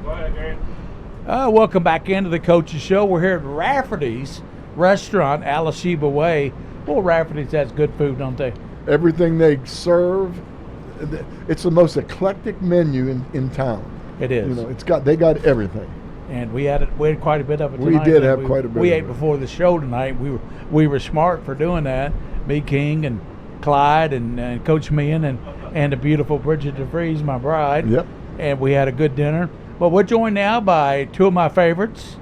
Go ahead, Gary. Welcome back into the Coach's Show. We're here at Rafferty's Restaurant, Alashiba Way. Well, Rafferty's has good food, don't they? Everything they serve, it's the most eclectic menu in town. It is. You know, they got everything. And we had quite a bit of it tonight. We did have quite a bit. We of ate it. before the show tonight. We were smart for doing that. Me, King, and Clyde, and Coach Meehan, and the beautiful Bridget DeVries, my bride. Yep. And we had a good dinner. But we're joined now by two of my favorites.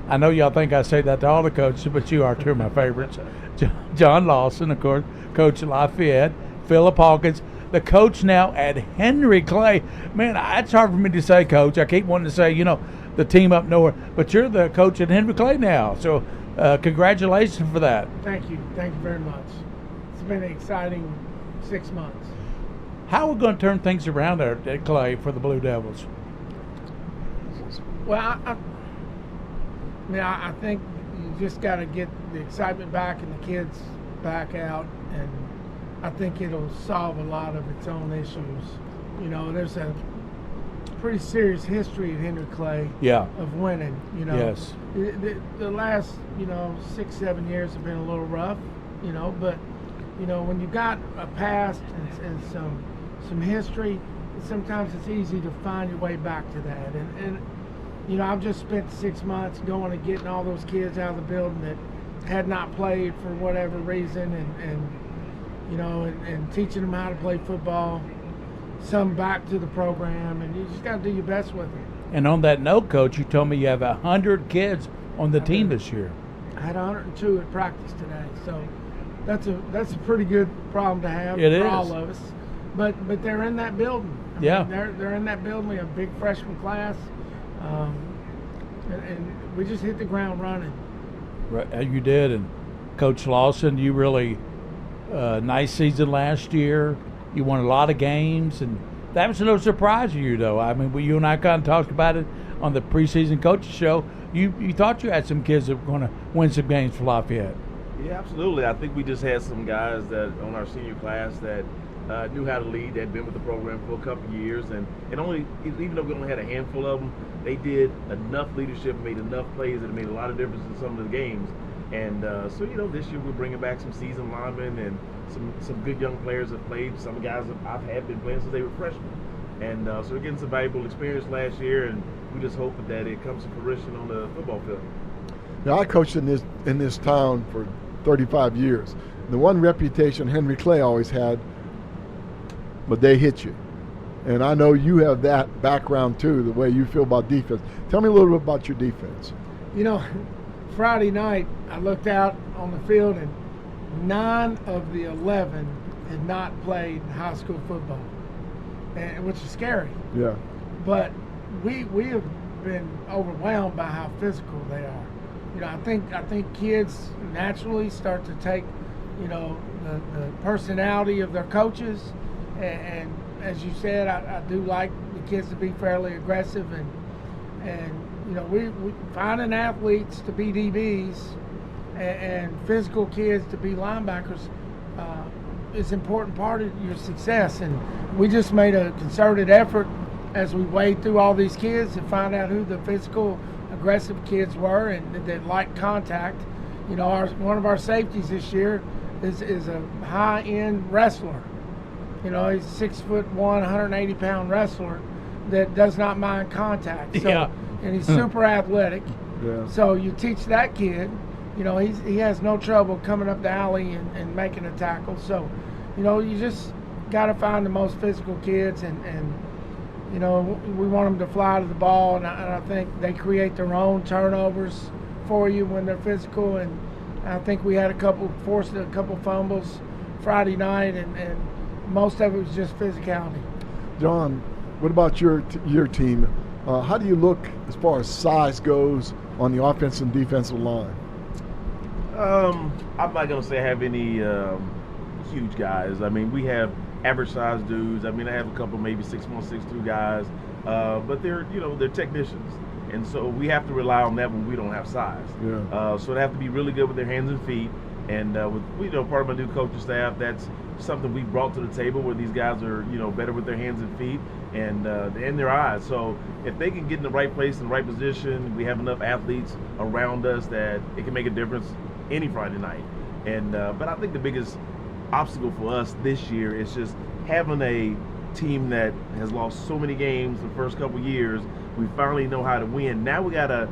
I know y'all think I say that to all the coaches, but you are two of my favorites. John Lawson, of course, Coach at Lafayette, Philip Hawkins, the coach now at Henry Clay. Man, it's hard for me to say, Coach. I keep wanting to say, the team up north, but you're the coach at Henry Clay now. So congratulations for that. Thank you. Thank you very much. It's been an exciting 6 months. How are we going to turn things around there at Clay for the Blue Devils? Well, I think you just got to get the excitement back and the kids back out, and I think it'll solve a lot of its own issues. There's a pretty serious history at Henry Clay of winning. Yes. The last 6-7 years have been a little rough, but when you got a past and some history, sometimes it's easy to find your way back to that. And I've just spent 6 months going and getting all those kids out of the building that had not played for whatever reason, and teaching them how to play football, some back to the program, and you just got to do your best with it. And on that note, Coach, you told me you have 100 kids on the team this year. I had 102 at practice today, so that's a pretty good problem to have for all of us. But they're in that building. I mean, they're in that building. We have a big freshman class. And we just hit the ground running. Right, you did. And Coach Lawson, you really nice season last year. You won a lot of games, and that was no surprise to you, though. I mean, you and I kind of talked about it on the preseason coaches show. You thought you had some kids that were going to win some games for Lafayette. Yeah, absolutely. I think we just had some guys that on our senior class that knew how to lead, that had been with the program for a couple of years, and only, even though we only had a handful of them, they did enough leadership, made enough plays that it made a lot of difference in some of the games. And so this year we're bringing back some seasoned linemen, and some good young players have played. Some guys I've had been playing since they were freshmen, and so we're getting some valuable experience last year, and we just hope that it comes to fruition on the football field. Now, I coached in this town for 35 years. The one reputation Henry Clay always had, but they hit you. And I know you have that background too, the way you feel about defense. Tell me a little bit about your defense. Friday night I looked out on the field and 9 of the 11 had not played high school football, which is scary. Yeah. But we have been overwhelmed by how physical they are. I think kids naturally start to take, the personality of their coaches, and as you said, I do like the kids to be fairly aggressive, and we finding athletes to be DBs and physical kids to be linebackers is an important part of your success. And we just made a concerted effort as we wade through all these kids to find out who the physical, aggressive kids were and that liked contact. One of our safeties this year is a high-end wrestler. He's a 6'1", 180-pound wrestler that does not mind contact. So, and he's super athletic. Yeah. So you teach that kid, he has no trouble coming up the alley and making a tackle. So, you just got to find the most physical kids, and we want them to fly to the ball, and I think they create their own turnovers for you when they're physical. And I think we had forced a couple fumbles Friday night, and most of it was just physicality. John, what about your team? How do you look as far as size goes on the offensive and defensive line? I'm not going to say I have any huge guys. I mean, we have average-sized dudes. I mean, I have a couple maybe 6'1", 6'2" guys, but they're technicians, and so we have to rely on that when we don't have size. Yeah. So they have to be really good with their hands and feet. And with part of my new coaching staff, that's something we brought to the table where these guys are, better with their hands and feet and their eyes. So if they can get in the right place, in the right position, we have enough athletes around us that it can make a difference any Friday night. And but I think the biggest obstacle for us this year is just having a team that has lost so many games the first couple years. We finally know how to win. Now we got to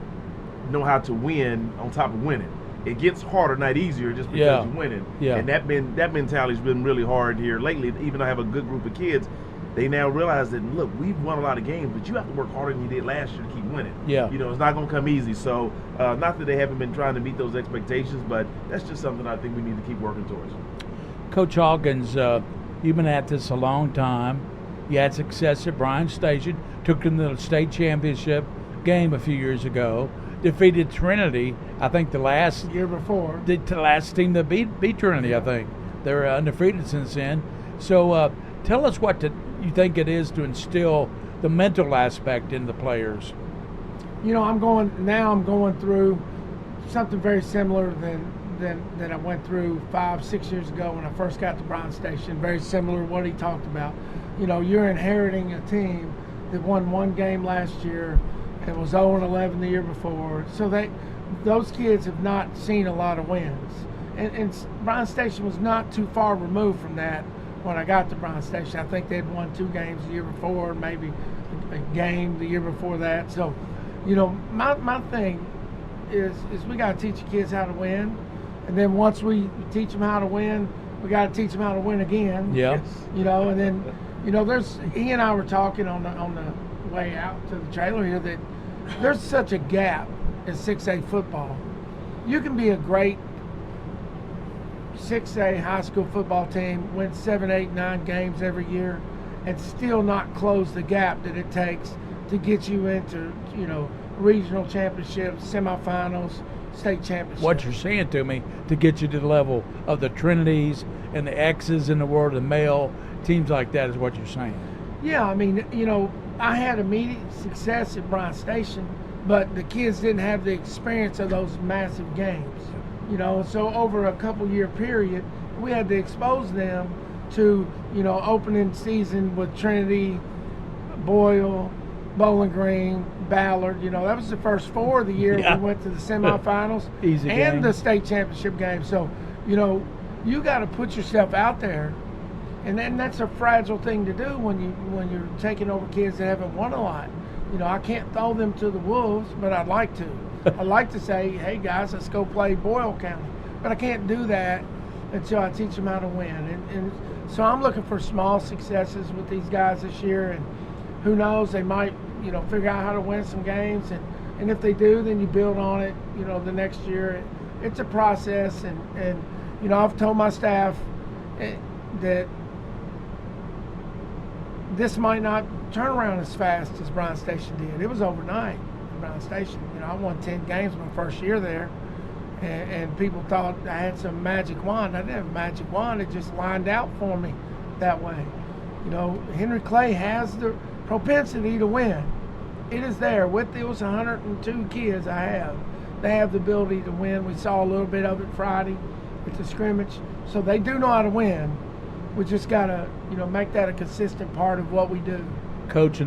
know how to win on top of winning. It gets harder, not easier, just because you're winning. Yeah. And that mentality's been really hard here lately. Even though I have a good group of kids, they now realize that, look, we've won a lot of games, but you have to work harder than you did last year to keep winning. Yeah. It's not going to come easy. So not that they haven't been trying to meet those expectations, but that's just something I think we need to keep working towards. Coach Hawkins, you've been at this a long time. You had success at Bryan Station, took them to the state championship game a few years ago, defeated Trinity, I think the last year before. The last team that beat Trinity, I think. They're undefeated since then. So tell us what you think it is to instill the mental aspect in the players. I'm going through something very similar than I went through 5-6 years ago when I first got to Bryan Station. Very similar to what he talked about. You're inheriting a team that won one game last year and was 0-11 the year before. So those kids have not seen a lot of wins. And Bryan Station was not too far removed from that when I got to Bryan Station. I think they'd won 2 games the year before, maybe a game the year before that. So, my thing is we got to teach the kids how to win. And then once we teach them how to win, we got to teach them how to win again. Yeah. And then, he and I were talking on the way out to the trailer here that there's such a gap in 6A football. You can be a great 6A high school football team, win 7, 8, 9 games every year, and still not close the gap that it takes to get you into, regional championships, semifinals, state championships. What you're saying to me, to get you to the level of the Trinities and the X's in the world, the male teams like that, is what you're saying. Yeah, I had immediate success at Bryan Station, but the kids didn't have the experience of those massive games. So over a couple-year period, we had to expose them to, opening season with Trinity, Boyle, Bowling Green, Ballard. That was the first 4 of the year. Yeah. We went to the semifinals Easy and game. the state championship game. So, you got to put yourself out there. And then that's a fragile thing to do when you're taking over kids that haven't won a lot. I can't throw them to the wolves, but I'd like to. I'd like to say, hey guys, let's go play Boyle County. But I can't do that until I teach them how to win. And so I'm looking for small successes with these guys this year. And who knows, they might, figure out how to win some games. And if they do, then you build on it, the next year. It's a process. And I've told my staff that this might not turn around as fast as Bryan Station did. It was overnight at Bryan Station. I won 10 games my first year there, and people thought I had some magic wand. I didn't have a magic wand. It just lined out for me that way. Henry Clay has the propensity to win. It is there. With those 102 kids I have, they have the ability to win. We saw a little bit of it Friday at the scrimmage. So they do know how to win. We just got to, make that a consistent part of what we do. Coach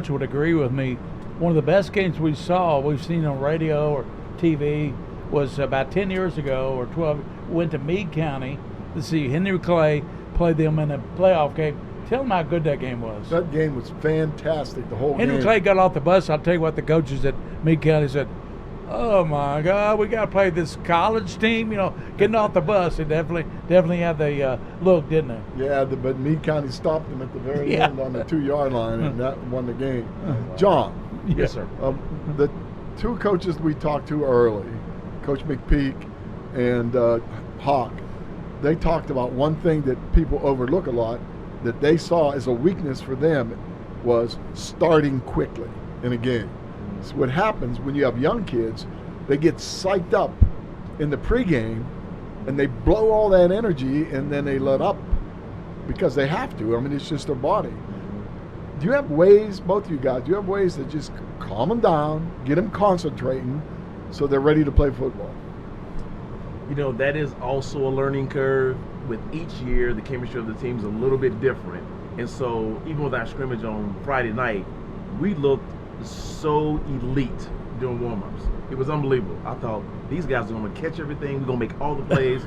would agree with me. One of the best games we've seen on radio or TV was about 10 years ago or 12. Went to Meade County to see Henry Clay play them in a playoff game. Tell them how good that game was. That game was fantastic, the whole game. Henry Clay got off the bus. I'll tell you what, the coaches at Meade County said, oh my God, we got to play this college team. Getting off the bus, it definitely had the look, didn't it? Yeah, but Meade County stopped them at the very end on the 2-yard line, and that won the game. John. Yes, sir. The 2 coaches we talked to early, Coach McPeak and Hawk, they talked about one thing that people overlook a lot that they saw as a weakness for them was starting quickly in a game. So what happens when you have young kids, they get psyched up in the pregame and they blow all that energy and then they let up because they have to. It's just their body. Do you have ways, both of you guys, do you have ways to just calm them down, get them concentrating so they're ready to play football? That is also a learning curve. with each year, the chemistry of the team's a little bit different. And so even with our scrimmage on Friday night, we looked so elite during warm-ups. It was unbelievable. I thought these guys are going to catch everything. We're going to make all the plays.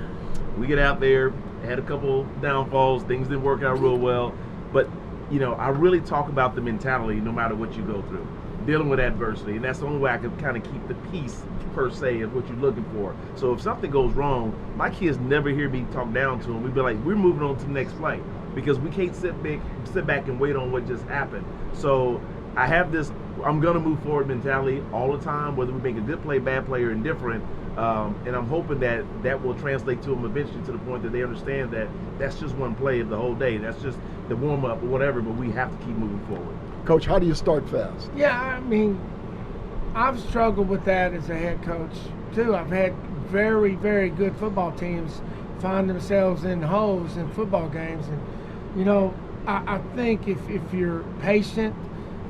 We get out there, had a couple downfalls. Things didn't work out real well. But, you know, I really talk about the mentality no matter what you go through, dealing with adversity. And that's the only way I can kind of keep the peace, per se, of what you're looking for. So if something goes wrong, my kids never hear me talk down to them. We'd be like, we're moving on to the next play, because we can't sit back and wait on what just happened. So I have this I'm going to move forward mentality all the time, whether we make a good play, bad play, or indifferent. And I'm hoping that that will translate to them eventually to the point that they understand that that's just one play of the whole day. That's just the warm-up or whatever, but we have to keep moving forward. Coach, how do you start fast? Yeah, I mean, I've struggled with that as a head coach, too. I've had very, very good football teams find themselves in holes in football games. And, you know, I think if you're patient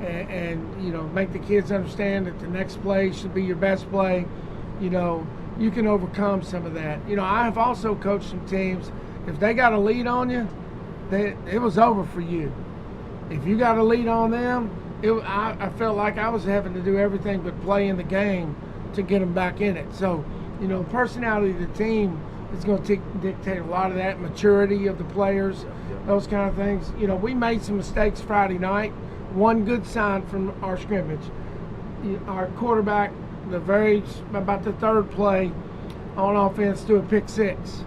and, you know, make the kids understand that the next play should be your best play, you know, you can overcome some of that. You know, I have also coached some teams, if they got a lead on you, it was over for you. If you got a lead on them, I felt like I was having to do everything but play in the game to get them back in it. So, you know, personality of the team is going to dictate a lot of that, maturity of the players, those kind of things. You know, we made some mistakes Friday night. One good sign from our scrimmage, our quarterback, about the third play on offense, threw a pick six.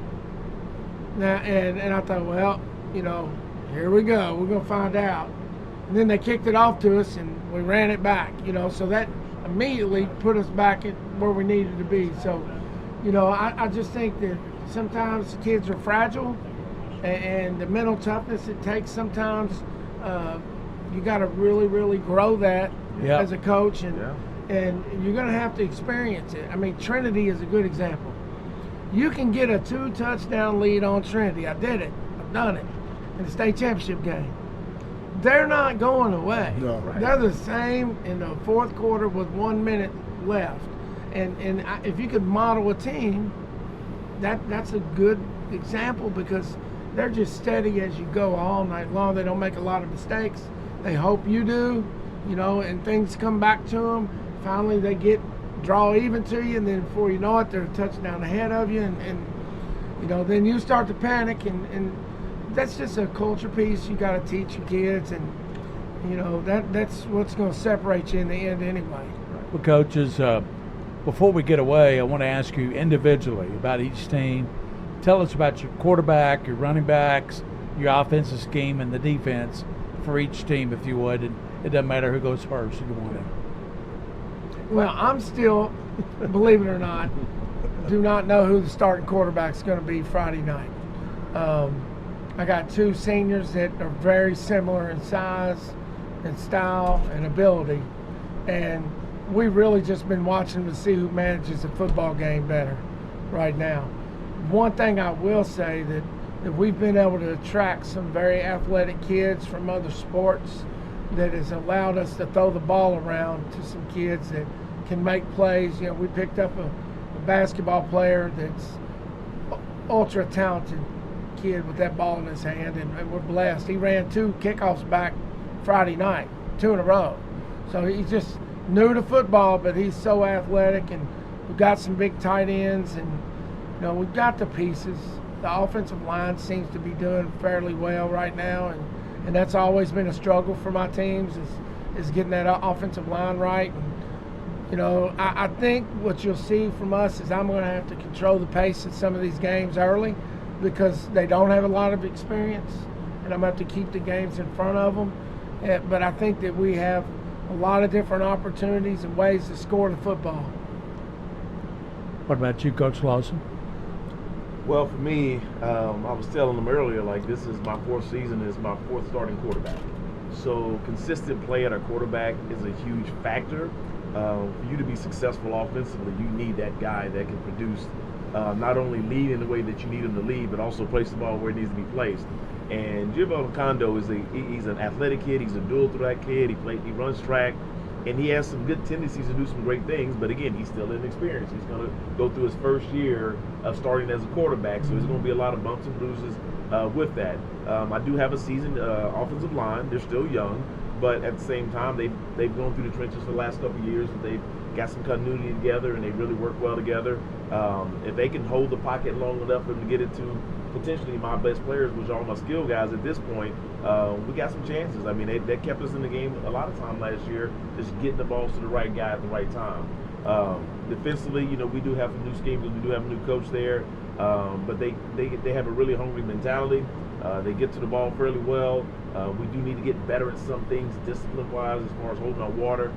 Now, and I thought, well, you know, here we go. We're going to find out. And then they kicked it off to us, and we ran it back, you know. So that immediately put us back at where we needed to be. So, you know, I just think that sometimes kids are fragile, and the mental toughness it takes sometimes, you got to really, really grow that as a coach. And you're going to have to experience it. I mean, Trinity is a good example. You can get a 2-touchdown lead on Trinity. I did it. I've done it in the state championship game. They're not going away. No. They're the same in the fourth quarter with 1 minute left. And if you could model a team, that's a good example, because they're just steady as you go all night long. They don't make a lot of mistakes. They hope you do, you know, and things come back to them. Finally, they draw even to you, and then before you know it, they're a touchdown ahead of you, and you know, then you start to panic, and that's just a culture piece you got to teach your kids, and you know that's what's going to separate you in the end anyway. Well, coaches, before we get away, I want to ask you individually about each team. Tell us about your quarterback, your running backs, your offensive scheme, and the defense for each team, if you would. And it doesn't matter who goes first if you want to. Well, I'm still, believe it or not, do not know who the starting quarterback's going to be Friday night. I got two seniors that are very similar in size and style and ability, and we've really just been watching to see who manages a football game better right now. One thing I will say that we've been able to attract some very athletic kids from other sports that has allowed us to throw the ball around to some kids that can make plays. You know, we picked up a basketball player that's ultra talented kid with that ball in his hand, and we're blessed. He ran 2 kickoffs back Friday night, 2 in a row. So he's just new to football, but he's so athletic, and we've got some big tight ends, and you know, we've got the pieces. The offensive line seems to be doing fairly well right now, and that's always been a struggle for my teams is getting that offensive line right. And, you know, I think what you'll see from us is I'm going to have to control the pace of some of these games early, because they don't have a lot of experience, and I'm going to have to keep the games in front of them. But I think that we have a lot of different opportunities and ways to score the football. What about you, Coach Lawson? Well, for me, I was telling them earlier, like, this is my 4th season, is my 4th starting quarterback. So consistent play at our quarterback is a huge factor. For you to be successful offensively, you need that guy that can produce, not only lead in the way that you need him to lead, but also place the ball where it needs to be placed. And Jibbo Kondo he's an athletic kid. He's a dual threat kid. He runs track. and he has some good tendencies to do some great things. But again, he's still inexperienced. He's going to go through his first year of starting as a quarterback, so there's going to be a lot of bumps and bruises with that. I do have a seasoned offensive line. They're still young, but at the same time, they've gone through the trenches for the last couple of years, and they've got some continuity together, and they really work well together. If they can hold the pocket long enough for them to get it to potentially my best players, which are all my skill guys at this point, we got some chances. I mean, they kept us in the game a lot of time last year, just getting the balls to the right guy at the right time. Defensively, we do have some new schemes, we do have a new coach there, but they have a really hungry mentality. They get to the ball fairly well. We do need to get better at some things discipline-wise as far as holding our water.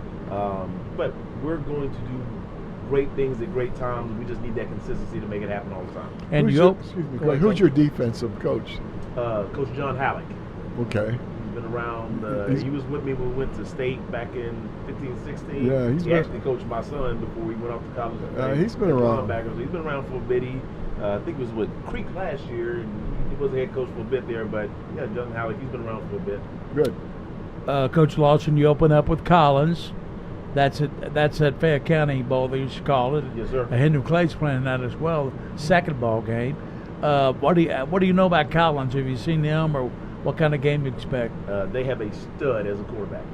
But we're going to do great things at great times. We just need that consistency to make it happen all the time. And who's your defensive coach? Coach John Halleck. Okay. He's been around. He was with me when we went to state back in 15, 16. Yeah, he actually coached my son before he went off to college. He's been around. So he's been around for a bit. I think it was with Creek last year, and he was a head coach for a bit there. But yeah, John Halleck, he's been around for a bit. Good. Coach Lawson, you open up with Collins. That's at Fayette County Bowl, they used to call it. Yes, sir. Henry Clay's playing that as well. Second ball game. What do you know about Collins? Have you seen them, or what kind of game you expect? They have a stud as a quarterback.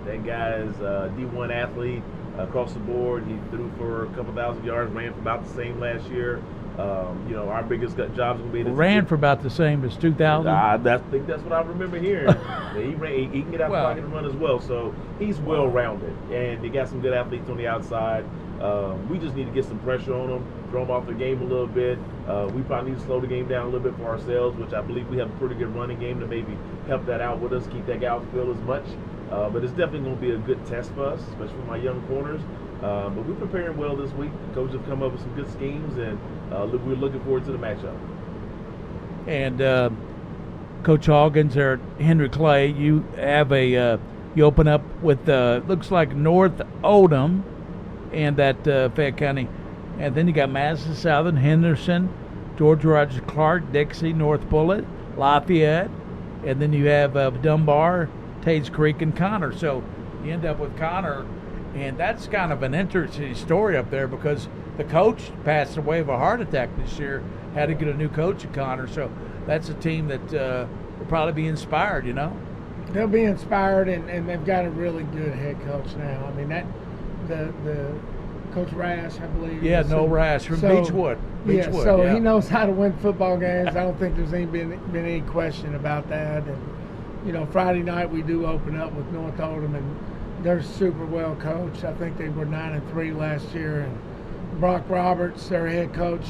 That guy is a D1 athlete across the board. He threw for a couple thousand yards, ran for about the same last year. Our biggest job is going to be to ran for about the same as 2,000. I think that's what I remember hearing. He can get out the pocket and run as well, so he's well-rounded, and they got some good athletes on the outside. We just need to get some pressure on them, throw them off the game a little bit. We probably need to slow the game down a little bit for ourselves, which I believe we have a pretty good running game to maybe help that out with us, keep that guy off the field as much. But it's definitely going to be a good test for us, especially for my young corners. But we're preparing well this week. The coaches have come up with some good schemes, and we're looking forward to the matchup. And Coach Hoggins there at Henry Clay, you have you open up with looks like North Oldham and that Fayette County, and then you got Madison Southern, Henderson, George Rogers Clark, Dixie, North Bullitt, Lafayette, and then you have Dunbar, Tates Creek, and Connor. So you end up with Connor. And that's kind of an interesting story up there because the coach passed away of a heart attack this year, had to get a new coach at Connor. So that's a team that will probably be inspired, They'll be inspired, and they've got a really good head coach now. I mean, the Coach Rash, I believe. Yeah, Noel Rash from Beechwood. He knows how to win football games. I don't think there's been any question about that. And, Friday night we do open up with North Oldham, and they're super well coached. I think they were 9-3 last year. And Brock Roberts, their head coach,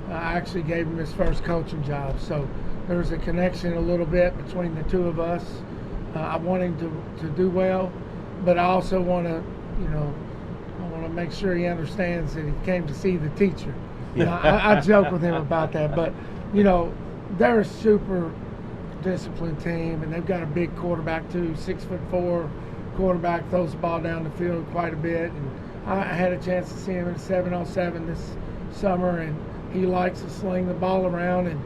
I actually gave him his first coaching job. So there's a connection a little bit between the two of us. I want him to do well, but I also want to, make sure he understands that he came to see the teacher. Yeah. I joke with him about that, but they're a super disciplined team, and they've got a big quarterback too, 6'4" quarterback, throws the ball down the field quite a bit. And I had a chance to see him in 7-on-7 this summer, and he likes to sling the ball around. And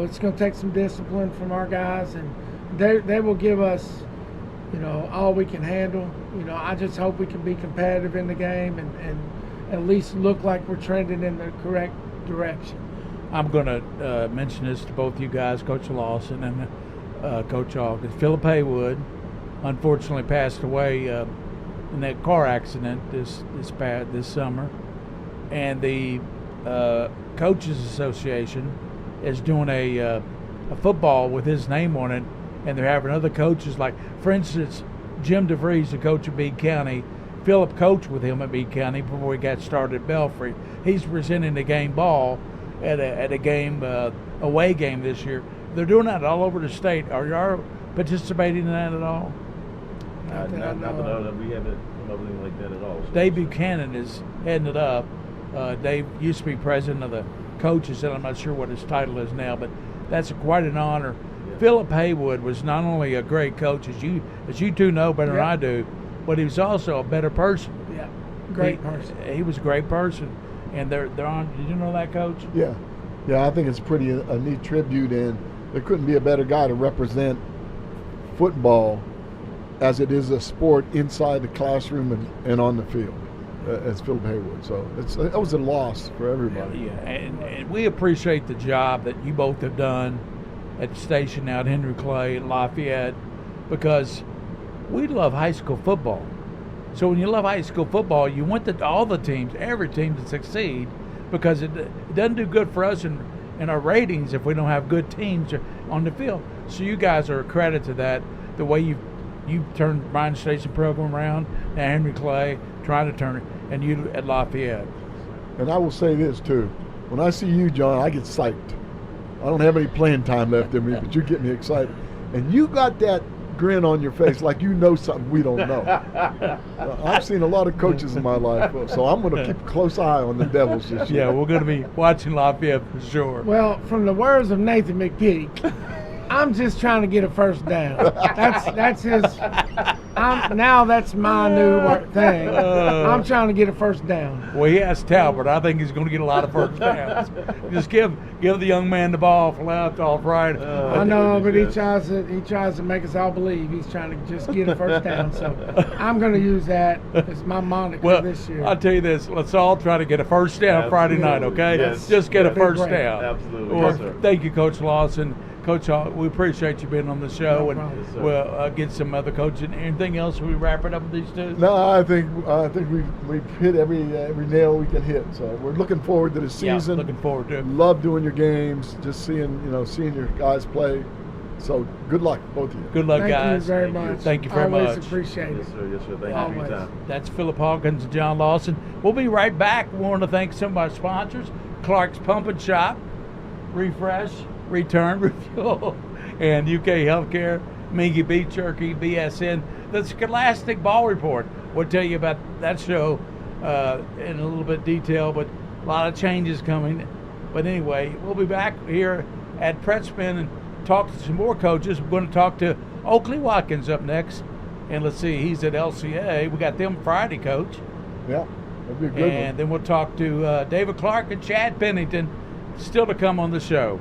it's going to take some discipline from our guys, and they will give us all we can handle. I just hope we can be competitive in the game and at least look like we're trending in the correct direction. I'm going to mention this to both you guys, Coach Lawson and Coach Hawkins. Philip Haywood unfortunately passed away in that car accident this summer, and the Coaches Association is doing a football with his name on it, and they're having other coaches, like, for instance, Jim DeVries, the coach of Bede County. Philip coached with him at Bede County before he got started at Belfry. He's presenting the game ball at a game away game this year. They're doing that all over the state. Are y'all participating in that at all? Not that we haven't come up with anything like that at all. So. Dave Buchanan is heading it up. Dave used to be president of the coaches, and I'm not sure what his title is now, but that's quite an honor. Yeah. Philip Haywood was not only a great coach, as you two know better than I do, but he was also a better person. Yeah, great person. He was a great person, and they're on. Did you know that, Coach? Yeah. I think it's a neat tribute, and there couldn't be a better guy to represent football as it is a sport inside the classroom and on the field as Philip Haywood. So that was a loss for everybody. Yeah, and we appreciate the job that you both have done at the station out at Henry Clay at Lafayette, because we love high school football. So when you love high school football, you want all the teams, every team to succeed, because it doesn't do good for us in our ratings if we don't have good teams on the field. So you guys are a credit to that, the way you've turned Bryan Station program around at Henry Clay, trying to turn it, and you at Lafayette. And I will say this too, when I see you, John, I get psyched. I don't have any playing time left in me, but you get me excited. And you got that grin on your face like you know something we don't know. I've seen a lot of coaches in my life, so I'm going to keep a close eye on the Devils this year. Yeah, we're going to be watching Lafayette for sure. Well, from the words of Nathan McPeak, I'm just trying to get a first down. That's his. That's my new thing. I'm trying to get a first down. Well, he asked Talbot. I think he's going to get a lot of first downs. Just give the young man the ball off left, off right. I know, but he tries to make us all believe he's trying to just get a first down. So I'm going to use that as my moniker this year. I'll tell you this: let's all try to get a first down Friday night, okay? Yes. Just get a Big first break. down. Absolutely. Well, Yes, sir. thank you, Coach Lawson. Coach, we appreciate you being on the show, No and problem. Yes, sir. we'll get some other coaching. Anything else? We wrap it up with these two. No, I think we've hit every nail we can hit. So we're looking forward to the season. Yeah, looking forward to it. Love doing your games. Just seeing your guys play. So good luck, both of you. Good luck, Thank guys. you very Thank you. much. Thank you very Always much. appreciate it. Yes, sir. Yes, sir. Thank you for your Always. time. That's Philip Hawkins and John Lawson. We'll be right back. We want to thank some of our sponsors: Clark's Pump and Shop, Refresh, Return, Refuel, and UK Healthcare, Mingy Beef Jerky, BSN. The Scholastic Ball Report. We'll tell you about that show in a little bit detail, but a lot of changes coming. But anyway, we'll be back here at Pretspin and talk to some more coaches. We're going to talk to Oakley Watkins up next. And let's see, he's at LCA. We got them Friday, Coach. Yeah, that'd be a good one. And then we'll talk to David Clark and Chad Pennington, still to come on the show.